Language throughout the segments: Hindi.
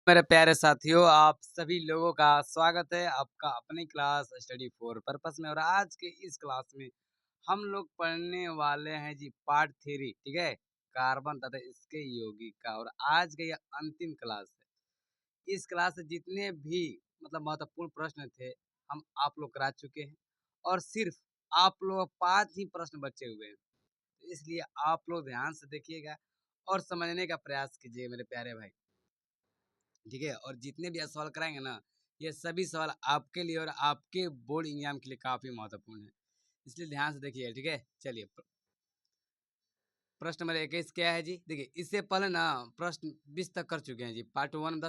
मेरे प्यारे साथियों, आप सभी लोगों का स्वागत है आपका अपनी क्लास स्टडी फॉर पर्पस में। और आज के इस क्लास में हम लोग पढ़ने वाले हैं जी पार्ट 3, ठीक है, कार्बन तथा इसके यौगिक का। और आज का यह अंतिम क्लास है। इस क्लास से जितने भी महत्वपूर्ण प्रश्न थे हम आप लोग करा चुके हैं, और सिर्फ आप लोग 5 ही प्रश्न बचे हुए हैं। तो इसलिए आप लोग ध्यान से देखिएगा और समझने का प्रयास कीजिएगा मेरे प्यारे भाई, ठीक है। और जितने भी सवाल कराएंगे ना, ये सभी सवाल आपके लिए और आपके बोर्ड एग्जाम के लिए काफी महत्वपूर्ण है, इसलिए ध्यान से देखिए, ठीक है। चलिए, प्रश्न नंबर 21 क्या है जी? देखिए, इससे पहले ना प्रश्न 20 तक कर चुके हैं जी। पार्ट 1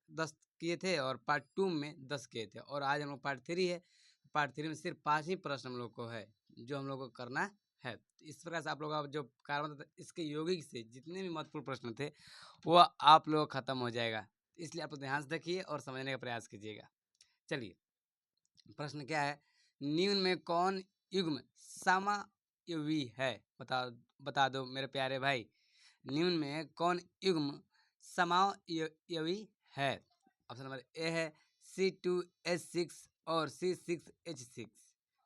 10 किए थे, और पार्ट 2 में 10 किए थे, और आज हम लोग पार्ट 3 है। पार्ट 3 में सिर्फ 5 ही प्रश्न हम लोग को है जो हम लोग को करना है। तो इस प्रकार से आप लोग का जो कार्बन इसके यौगिक से जितने भी महत्वपूर्ण प्रश्न थे वो आप लोग खत्म हो जाएगा। इसलिए आप लोग ध्यान से देखिए और समझने का प्रयास कीजिएगा। चलिए, प्रश्न क्या है? निम्न में कौन युग्म समायोगी है? बता दो मेरे प्यारे भाई, निम्न में कौन युग्म समायोगी है? ऑप्शन नंबर ए है C2H6 और C6H6,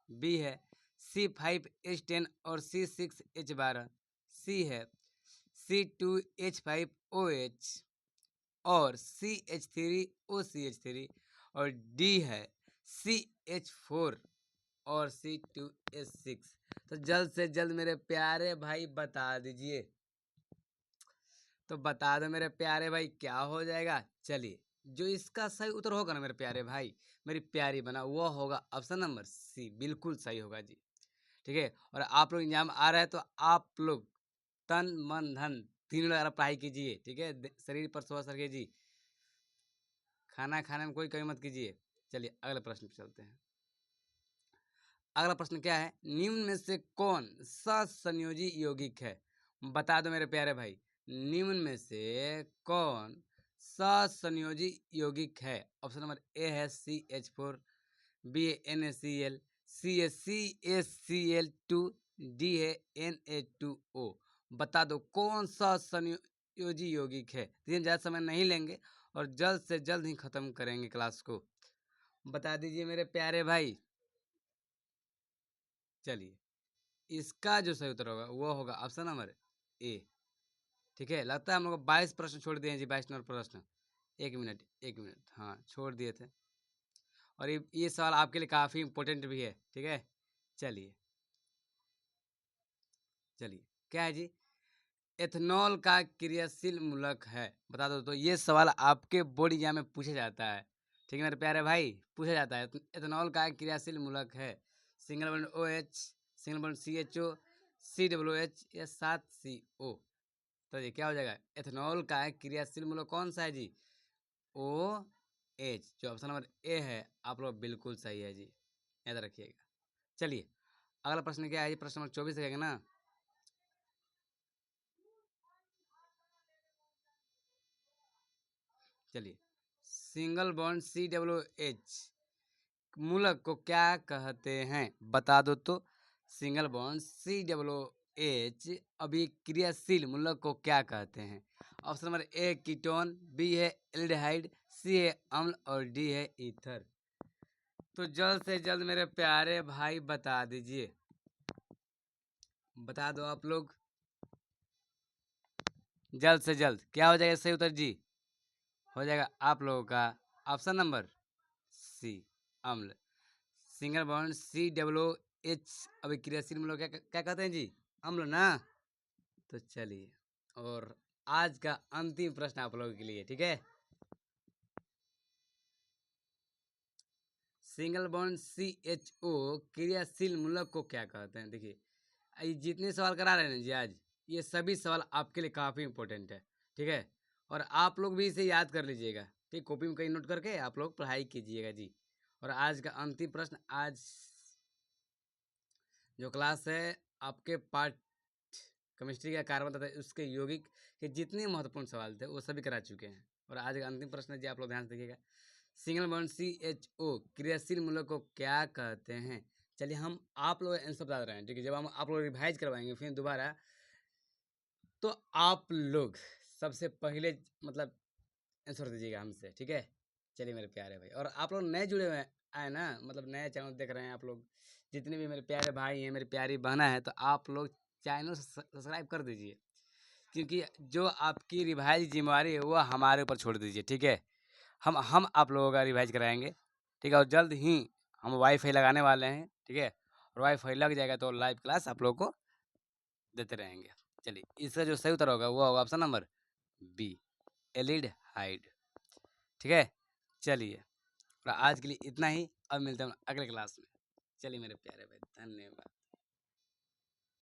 बी है C5H10 और C6H12, सी है C2H5OH और CH3OCH3, और डी है CH4 और C2H6। तो जल्द से जल्द मेरे प्यारे भाई बता दीजिए। तो बता दो मेरे प्यारे भाई, क्या हो जाएगा? चलिए, जो इसका सही उत्तर होगा ना मेरे प्यारे भाई, मेरी प्यारी बना, वो होगा ऑप्शन नंबर सी, बिल्कुल सही होगा जी, ठीक है। और आप लोग एग्जाम आ रहा है तो आप लोग तन मन धन तीनों लगा पढ़ाई कीजिए, ठीक है। शरीर पर स्वास्थ्य रखिए जी, खाना खाने में कोई कमी मत कीजिए। चलिए, अगले प्रश्न पे चलते हैं। अगला प्रश्न क्या है? निम्न में से कौन ससंयोजी यौगिक है? बता दो मेरे प्यारे भाई, निम्न में से कौन ससंयोजी यौगिक है? ऑप्शन नंबर ए है CH4, बी है NaCl, सी है CaCl2, डी है Na2O। बता दो कौन सा संयोजी यौगिक है। लेकिन ज़्यादा समय नहीं लेंगे और जल्द से जल्द ही खत्म करेंगे क्लास को। बता दीजिए मेरे प्यारे भाई। चलिए, इसका जो सही उत्तर होगा वो होगा ऑप्शन नंबर ए, ठीक है। लगता है हम लोग 22 प्रश्न छोड़ दिए हैं जी, 22 नंबर प्रश्न। एक मिनट, हाँ छोड़ दिए थे। और ये सवाल आपके लिए काफ़ी इंपॉर्टेंट भी है, ठीक है। चलिए चलिए, क्या है जी? एथेनॉल का क्रियाशील मूलक है, बता दो। तो ये सवाल आपके बोर्ड एग्जाम में पूछा जाता है, ठीक है मेरे प्यारे भाई, पूछा जाता है। एथेनॉल का क्रियाशील मूलक है single bond OH, single bond CHO, COOH या 7CO। तो ये क्या हो जाएगा? एथेनॉल का क्रियाशील मूलक कौन सा है जी? OH, जो ऑप्शन नंबर ए है आप लोग बिल्कुल सही है जी, याद रखिएगा। चलिए, अगला प्रश्न क्या है जी? प्रश्न नंबर 24 रहेगा ना। चलिए, सिंगल बॉन्ड COOH मूलक को क्या कहते हैं? बता दो तो। सिंगल बॉन्ड COOH अभिक्रियाशील मूलक को क्या कहते हैं? Option number A ketone, B है एल्डिहाइड, सी है अम्ल, और डी है ईथर। तो जल्द से जल्द मेरे प्यारे भाई बता दीजिए, बता दो आप लोग जल्द से जल्द। क्या हो जाएगा सही उत्तर जी? हो जाएगा आप लोगों का ऑप्शन नंबर सी, अम्ल। सिंगल बॉन्ड COOH अभिक्रियाशील मूलक क्या कहते हैं जी? अम्ल ना। तो चलिए, और आज का अंतिम प्रश्न आप लोगों के लिए, ठीक है। सिंगल बॉन्ड CHO क्रियाशील मूलक को क्या कहते हैं? देखिए, ये जितने सवाल करा रहे हैं ना जी आज, ये सभी सवाल आपके लिए काफ़ी इंपॉर्टेंट है, ठीक है। और आप लोग भी इसे याद कर लीजिएगा, ठीक, कॉपी में कहीं नोट करके आप लोग पढ़ाई कीजिएगा जी। और आज का अंतिम प्रश्न, आज जो क्लास है आपके पार्ट केमिस्ट्री का कार्बन तथा उसके यौगिक के जितने महत्वपूर्ण सवाल थे वो सभी करा चुके हैं। और आज का अंतिम प्रश्न है जी, आप लोग ध्यान से देखिएगा। सिंगल बॉन्ड CHO क्रियाशील मूलक को क्या कहते हैं? चलिए, हम आप लोग आंसर बता रहे हैं, ठीक है। जब हम आप लोग रिवाइज करवाएंगे फिर दोबारा, तो आप लोग सबसे पहले आंसर दीजिएगा हमसे, ठीक है। चलिए मेरे प्यारे भाई, और आप लोग नए जुड़े हुए आए ना, मतलब नए चैनल देख रहे हैं आप लोग, जितने भी मेरे प्यारे भाई हैं, मेरी प्यारी बहना है, तो आप लोग चैनल सब्सक्राइब कर दीजिए, क्योंकि जो आपकी रिवाइज जिम्मेवारी है वो हमारे ऊपर छोड़ दीजिए, ठीक है। हम आप लोगों का रिवाइज कराएंगे, ठीक है। और जल्द ही हम वाईफाई लगाने वाले हैं, ठीक है। और वाईफाई लग जाएगा तो लाइव क्लास आप लोगों को देते रहेंगे। चलिए, इसका जो सही उत्तर होगा वो होगा ऑप्शन नंबर बी, एलिड हाइड, ठीक है। चलिए, और आज के लिए इतना ही, अब मिलते हैं अगले क्लास में। चलिए मेरे प्यारे भाई, धन्यवाद।